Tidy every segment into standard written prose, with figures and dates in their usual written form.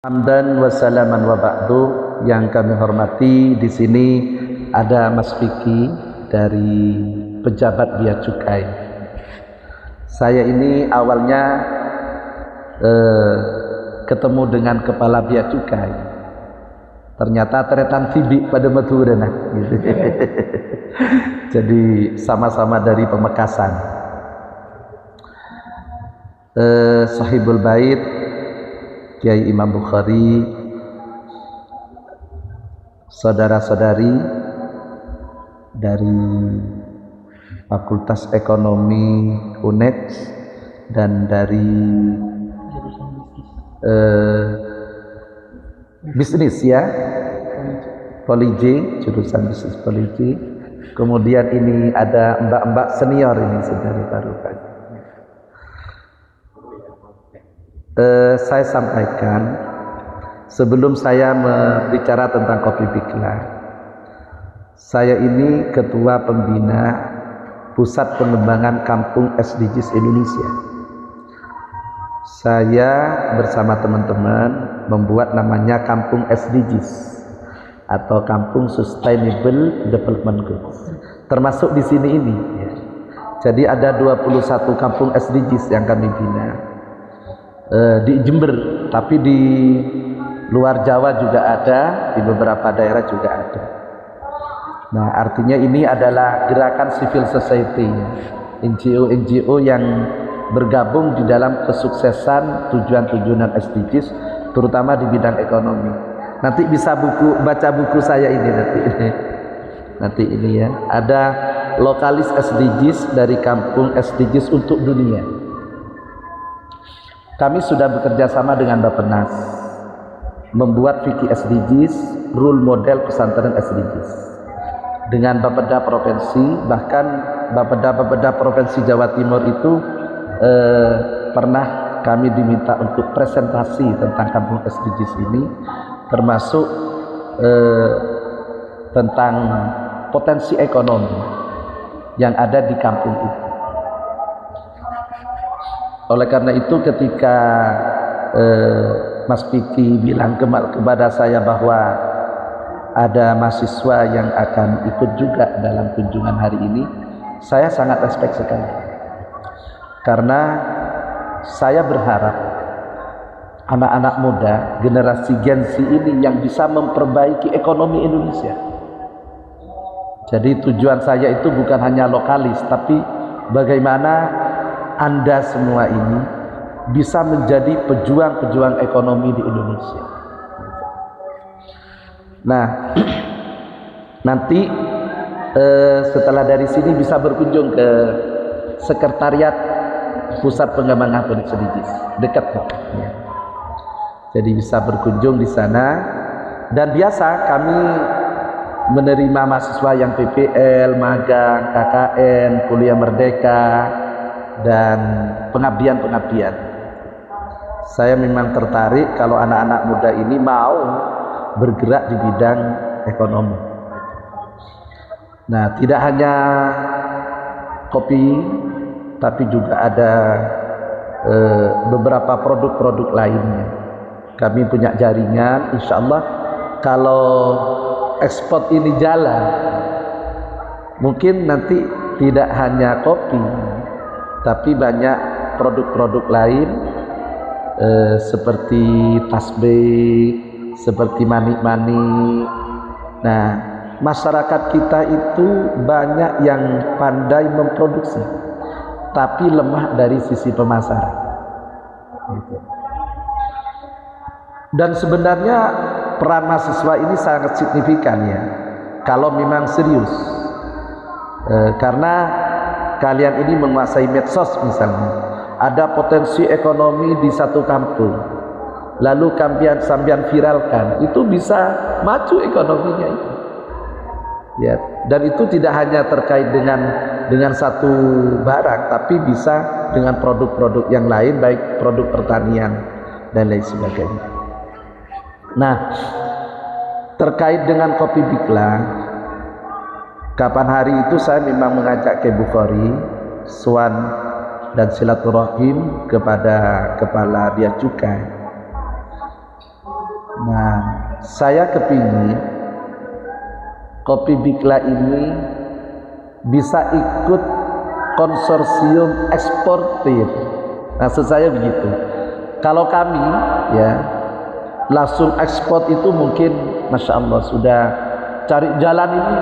Hamdan wa salaman wa ba'du. Yang kami hormati, di sini ada Mas Vicky dari pejabat Bea Cukai. Saya ini awalnya ketemu dengan kepala Bea Cukai. Ternyata teretan tibi pada Madura gitu. Jadi sama-sama dari Pamekasan. Sahibul Bait Kiai Imam Bukhari, saudara-saudari dari Fakultas Ekonomi UNED dan dari bisnis ya, Poliji, jurusan bisnis Poliji. Kemudian ini ada mbak-mbak senior ini saudara baru. Saya sampaikan sebelum saya berbicara tentang Kopi Bikla, saya ini ketua pembina Pusat Pengembangan Kampung SDGs Indonesia. Saya bersama teman-teman membuat namanya Kampung SDGs atau Kampung Sustainable Development Goals, termasuk di sini ini ya. Jadi ada 21 kampung SDGs yang kami bina di Jember, tapi di luar Jawa juga ada, di beberapa daerah juga ada. Nah, artinya ini adalah gerakan civil society, NGO yang bergabung di dalam kesuksesan tujuan-tujuan SDGs, terutama di bidang ekonomi. Nanti bisa baca buku saya ini nanti ini ya, ada lokalis SDGs dari kampung SDGs untuk dunia. Kami sudah bekerja sama dengan Bappenas membuat Vicky SDGs, rule model pesantren SDGs dengan Bapeda Provinsi. Bahkan Bapeda Provinsi Jawa Timur itu pernah kami diminta untuk presentasi tentang kampung SDGs ini, termasuk tentang potensi ekonomi yang ada di kampung itu. Oleh karena itu ketika Mas Vicky bilang kepada saya bahwa ada mahasiswa yang akan ikut juga dalam kunjungan hari ini, saya sangat respect sekali. Karena saya berharap anak-anak muda, generasi Gen Z ini yang bisa memperbaiki ekonomi Indonesia. Jadi tujuan saya itu bukan hanya lokalis, tapi bagaimana Anda semua ini bisa menjadi pejuang-pejuang ekonomi di Indonesia. Nah, nanti setelah dari sini bisa berkunjung ke Sekretariat Pusat Pengembangan SDGs, dekat kok. Ya. Jadi bisa berkunjung di sana. Dan biasa kami menerima mahasiswa yang PPL, magang, KKN, kuliah merdeka, dan pengabdian. Saya memang tertarik kalau anak-anak muda ini mau bergerak di bidang ekonomi. Nah, tidak hanya kopi, tapi juga ada beberapa produk-produk lainnya. Kami punya jaringan, insya Allah kalau ekspor ini jalan, mungkin nanti tidak hanya kopi, tapi banyak produk-produk lain seperti tasbih, seperti manik-manik. Nah, masyarakat kita itu banyak yang pandai memproduksi, tapi lemah dari sisi pemasaran. Dan sebenarnya peran mahasiswa ini sangat signifikan ya, kalau memang serius, karena kalian ini menguasai medsos misalnya, ada potensi ekonomi di satu kampung, lalu sambian viralkan, itu bisa maju ekonominya itu. Ya, dan itu tidak hanya terkait dengan satu barang, tapi bisa dengan produk-produk yang lain, baik produk pertanian dan lain sebagainya. Nah, terkait dengan Kopi Bikla, kapan hari itu saya memang mengajak ke Bukhari, Swan dan silaturahim kepada kepala Bea Cukai. Nah, saya kepingin Kopi Bikla ini bisa ikut konsorsium eksportir. Maksud saya begitu. Kalau kami ya langsung ekspor itu mungkin Masya Allah sudah cari jalan ini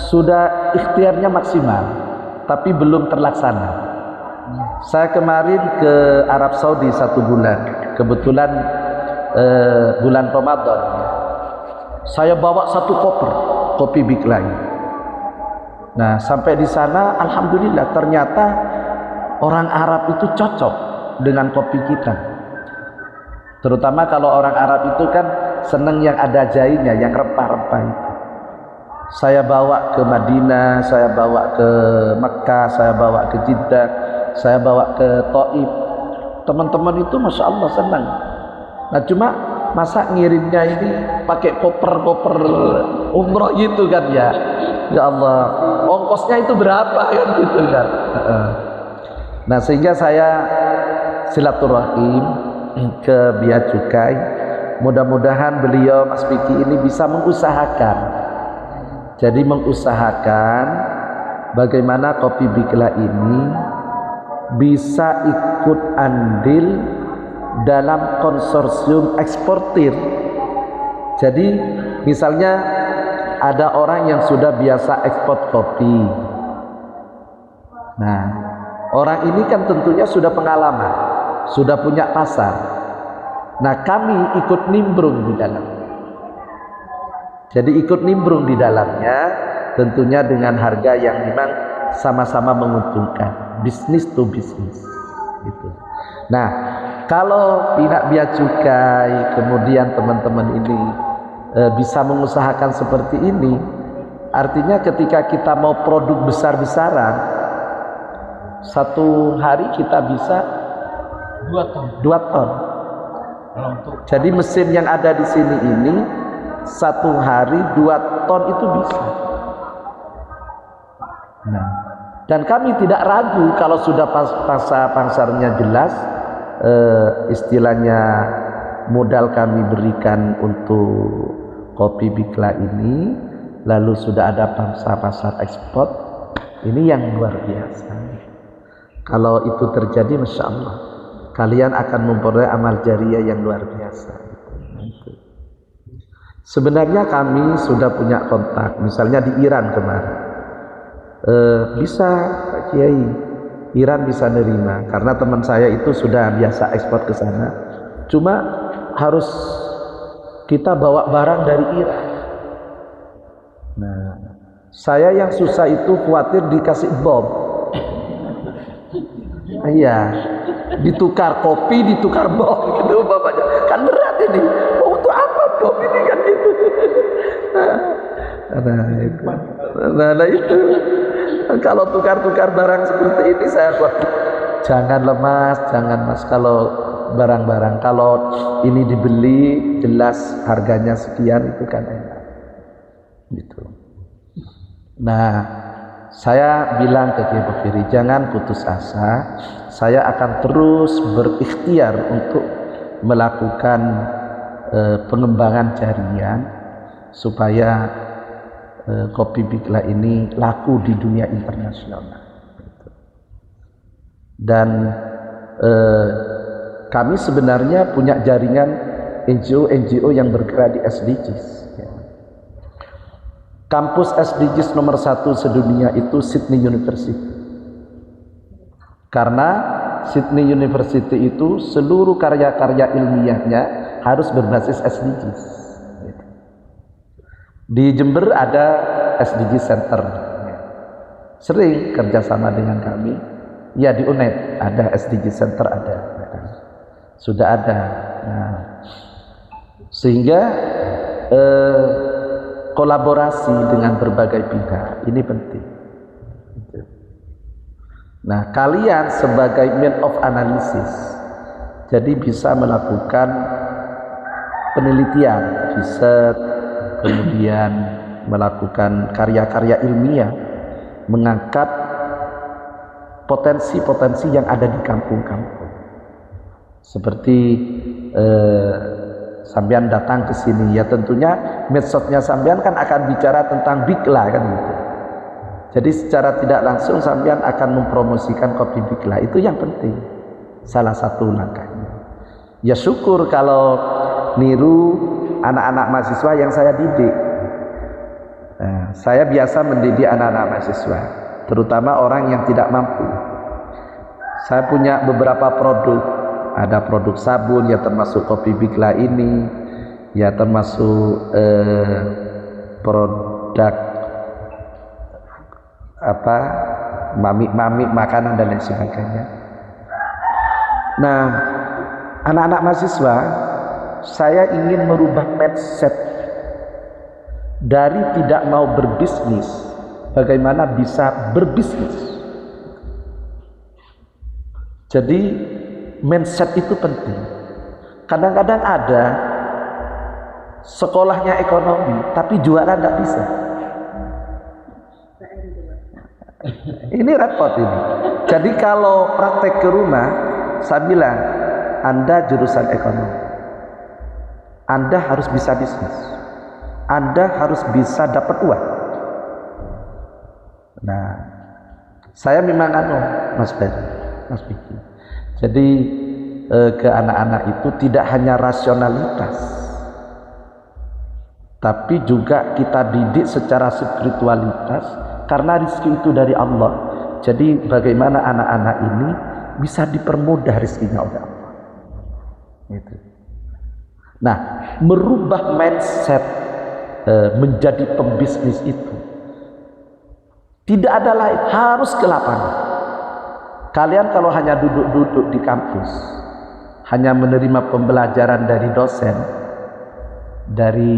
sudah ikhtiarnya maksimal, tapi belum terlaksana. Saya kemarin ke Arab Saudi 1 bulan, kebetulan bulan Ramadan. Saya bawa 1 koper kopi Bikla ini. Nah, sampai di sana alhamdulillah ternyata orang Arab itu cocok dengan kopi kita. Terutama kalau orang Arab itu kan seneng yang ada jahenya, yang rempah-rempah itu. Saya bawa ke Madinah, saya bawa ke Mekah, saya bawa ke Jeddah, saya bawa ke Taif. Teman-teman itu Masya Allah senang. Nah, cuma masa ngirimnya ini pakai koper-koper umroh gitu kan ya. Ya Allah, ongkosnya itu berapa kan gitu kan. Nah, sehingga saya silaturahim ke Bea Cukai. Mudah-mudahan beliau Mas Piki ini bisa mengusahakan. Jadi mengusahakan bagaimana Kopi Bikla ini bisa ikut andil dalam konsorsium eksportir. Jadi misalnya ada orang yang sudah biasa ekspor kopi. Nah, orang ini kan tentunya sudah pengalaman, sudah punya pasar. Nah, kami ikut nimbrung di dalamnya. Jadi ikut nimbrung di dalamnya tentunya dengan harga yang memang sama-sama menguntungkan, bisnis to bisnis gitu. Nah, kalau pihak Bea Cukai kemudian teman-teman ini bisa mengusahakan seperti ini, artinya ketika kita mau produk besar-besaran, 1 hari kita bisa 2 ton. Jadi mesin yang ada di sini ini 1 hari 2 ton itu bisa. Nah, dan kami tidak ragu kalau sudah pasarnya jelas, istilahnya modal kami berikan untuk Kopi Bikla ini, lalu sudah ada pasar ekspor, ini yang luar biasa. Kalau itu terjadi, Masya Allah, kalian akan memperoleh amal jariah yang luar biasa. Sebenarnya kami sudah punya kontak, misalnya di Iran kemarin. Bisa Pak Kiai, Iran bisa nerima karena teman saya itu sudah biasa ekspor ke sana. Cuma harus kita bawa barang dari Iran. Nah, saya yang susah itu khawatir dikasih bom. Iya, ditukar kopi, ditukar bom gitu bapaknya. Kan berat ini. Oh, untuk apa bom ini kan gitu. Nah itu. Kalau tukar-tukar barang seperti ini saya buat jangan lemas, jangan mas. Kalau barang-barang kalau ini dibeli jelas harganya sekian itu kan enak gitu. Nah, saya bilang ke Kiai Bakiri, jangan putus asa. Saya akan terus berikhtiar untuk melakukan pengembangan jaringan supaya Kopi Bikla ini laku di dunia internasional. Dan kami sebenarnya punya jaringan NGO yang bergerak di SDGs. Kampus SDGs nomor 1 sedunia itu Sydney University. Karena Sydney University itu seluruh karya-karya ilmiahnya harus berbasis SDGs. Di Jember ada SDG Center, sering kerjasama dengan kami. Ya di UNED ada SDG Center, ada, sudah ada. Nah, sehingga kolaborasi dengan berbagai pihak ini penting. Nah, kalian sebagai men of analysis, jadi bisa melakukan penelitian, riset, kemudian melakukan karya-karya ilmiah, mengangkat potensi-potensi yang ada di kampung-kampung, seperti sampean datang ke sini, ya tentunya medsosnya sampean kan akan bicara tentang Bikla kan gitu. Jadi secara tidak langsung sampean akan mempromosikan kopi Bikla, itu yang penting, salah satu langkahnya. Ya syukur kalau niru anak-anak mahasiswa yang saya didik. Nah, saya biasa mendidik anak-anak mahasiswa, terutama orang yang tidak mampu. Saya punya beberapa produk, ada produk sabun ya termasuk kopi Bikla ini, ya termasuk produk apa mamik makanan dan lain sebagainya. Nah, anak-anak mahasiswa, saya ingin merubah mindset dari tidak mau berbisnis, bagaimana bisa berbisnis. Jadi mindset itu penting. Kadang-kadang ada sekolahnya ekonomi tapi jualan nggak bisa. Ini repot ini. Jadi kalau praktek ke rumah, saya bilang Anda jurusan ekonomi, Anda harus bisa bisnis, Anda harus bisa dapat uang. Nah, saya memang Mas Ferry, Mas Vicky. Jadi ke anak-anak itu tidak hanya rasionalitas, tapi juga kita didik secara spiritualitas, karena rezeki itu dari Allah. Jadi bagaimana anak-anak ini bisa dipermudah rezekinya oleh Allah. Gitu. Nah, merubah mindset menjadi pembisnis itu tidak ada lain, harus ke lapangan. Kalian kalau hanya duduk-duduk di kampus, hanya menerima pembelajaran dari dosen, dari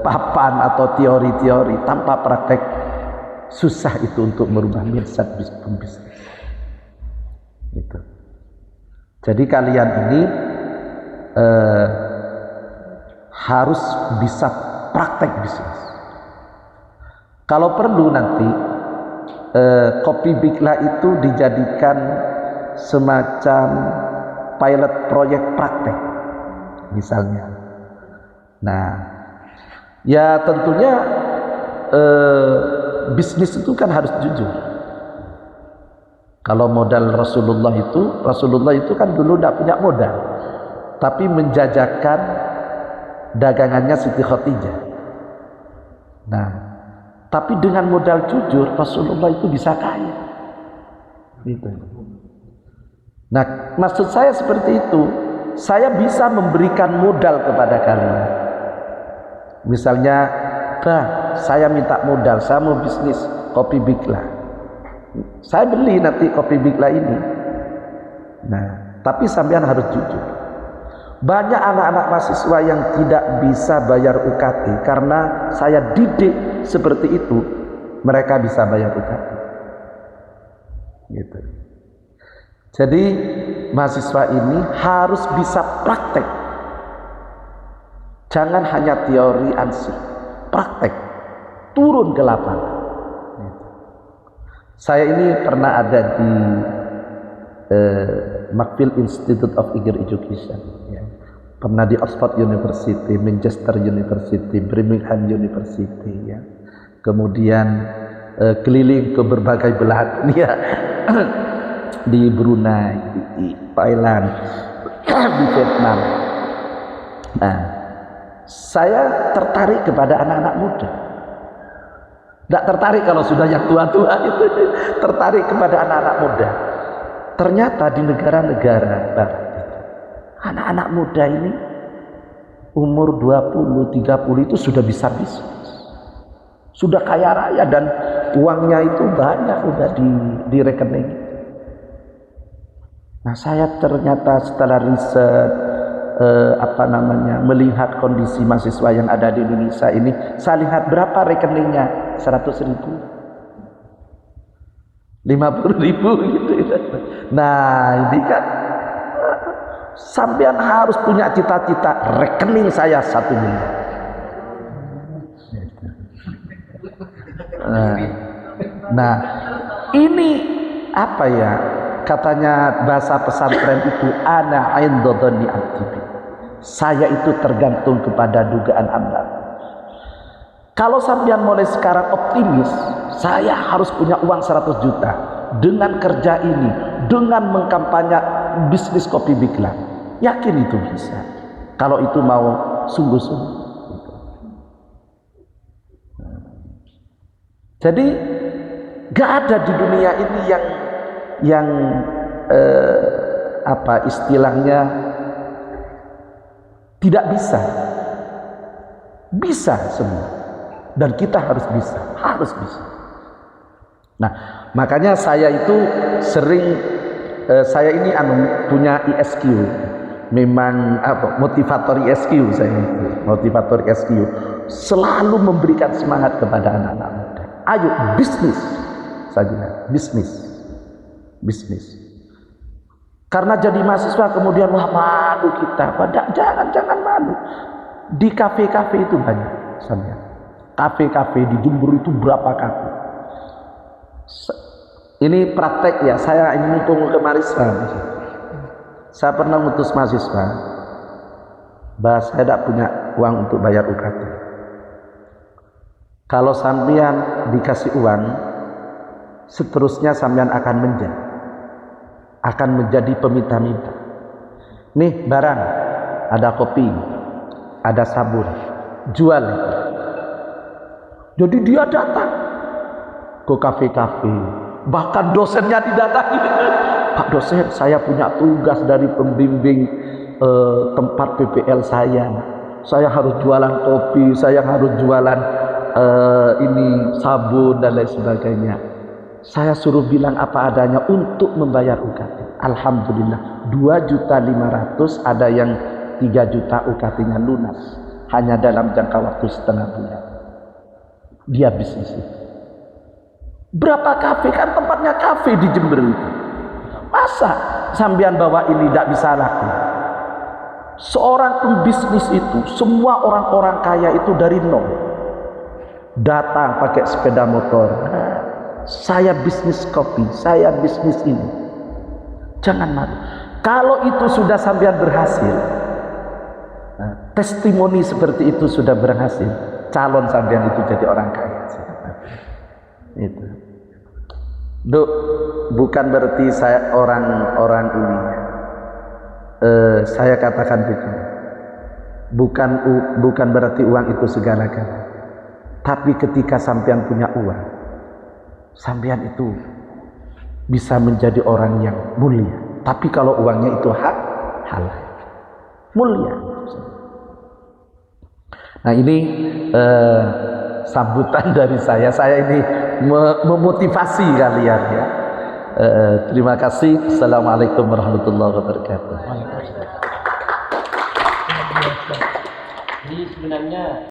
papan atau teori-teori tanpa praktek, susah itu untuk merubah mindset pembisnis. Gitu. Jadi kalian ini harus bisa praktek bisnis. Kalau perlu nanti kopi Bikla itu dijadikan semacam pilot proyek praktek misalnya. Nah, ya tentunya bisnis itu kan harus jujur. Kalau modal Rasulullah itu kan dulu tidak punya modal, tapi menjajakan dagangannya Siti Khadijah. Nah, tapi dengan modal jujur Rasulullah itu bisa kaya. Gitu. Nah, maksud saya seperti itu. Saya bisa memberikan modal kepada kalian. Misalnya, saya minta modal, saya mau bisnis kopi Bikla. Saya beli nanti kopi Bikla ini. Nah, tapi sampean harus jujur. Banyak anak-anak mahasiswa yang tidak bisa bayar UKT karena saya didik seperti itu, mereka bisa bayar UKT. Gitu. Jadi mahasiswa ini harus bisa praktek. Jangan hanya teori ansih, praktek, turun ke lapangan. Saya ini pernah ada di McGill Institute of Higher Education, ya. Pernah di Oxford University, Manchester University, Birmingham University, ya. Kemudian keliling ke berbagai belahan dunia, di Brunei, di Thailand, di Vietnam. Nah, saya tertarik kepada anak-anak muda. Tidak tertarik kalau sudah yang tua-tua itu, tertarik kepada anak-anak muda. Ternyata di negara-negara barat itu, anak-anak muda ini umur 20-30 itu sudah bisa bisnis, sudah kaya raya dan uangnya itu banyak udah di rekening. Nah, saya ternyata setelah riset melihat kondisi mahasiswa yang ada di Indonesia ini, saya lihat berapa rekeningnya, 100.000, 50.000 gitu. Nah, ini kan sampean harus punya cita-cita, rekening saya 1 miliar. Nah, ini apa ya? katanya bahasa pesantren itu ana inda dhanni abdi bi. Saya itu tergantung kepada dugaan hamba. Kalau sampean mulai sekarang optimis, saya harus punya uang 100 juta dengan kerja ini, dengan mengkampanye bisnis kopi Bikla, yakin itu bisa. Kalau itu mau sungguh-sungguh. Jadi gak ada di dunia ini yang apa istilahnya tidak bisa. Bisa semua. Dan kita harus bisa. Nah, makanya saya itu sering saya ini punya ISQ. Memang motivator ISQ saya. Motivator ISQ selalu memberikan semangat kepada anak-anak muda. Ayo bisnis saja, bisnis. Karena jadi mahasiswa kemudian wah malu kita. Padahal jangan malu. Di kafe-kafe itu banyak saja. Kafe-kafe di Jember itu berapa kafe? Ini praktek ya. Saya ini mumpung ke Marisma. Saya pernah ngutus mahasiswa. Bahwa saya tidak punya uang untuk bayar UKT. Kalau sampean dikasih uang, seterusnya sampean akan menjadi peminta-minta. Nih barang, ada kopi, ada sabun, jual. Jadi dia datang ke kafe-kafe, bahkan dosennya didatangi. Pak dosen, saya punya tugas dari pembimbing tempat PPL saya harus jualan kopi, saya harus jualan ini sabun dan lain sebagainya. Saya suruh bilang apa adanya untuk membayar UKT. Alhamdulillah 2.500.000 ada yang 3 juta UKT-nya lunas hanya dalam jangka waktu setengah bulan. Dia bisnis itu. Berapa kafe, kan tempatnya kafe di Jember itu. Masa sambian bawa ini tidak bisa laku? Seorang pembisnis itu, semua orang-orang kaya itu dari nol. Datang pakai sepeda motor. Saya bisnis kopi, saya bisnis ini. Jangan malu. Kalau itu sudah sampean berhasil, testimoni seperti itu sudah berhasil, calon sampean itu jadi orang kaya. Itu. Duk, bukan berarti saya orang ini. Saya katakan begini. Bukan berarti uang itu segala-galanya. Tapi ketika sampean punya uang, sampean itu bisa menjadi orang yang mulia. Tapi kalau uangnya itu halal, mulia. Nah ini sambutan dari saya. Saya ini memotivasi kalian ya. Terima kasih. Assalamualaikum warahmatullahi wabarakatuh. Jadi sebenarnya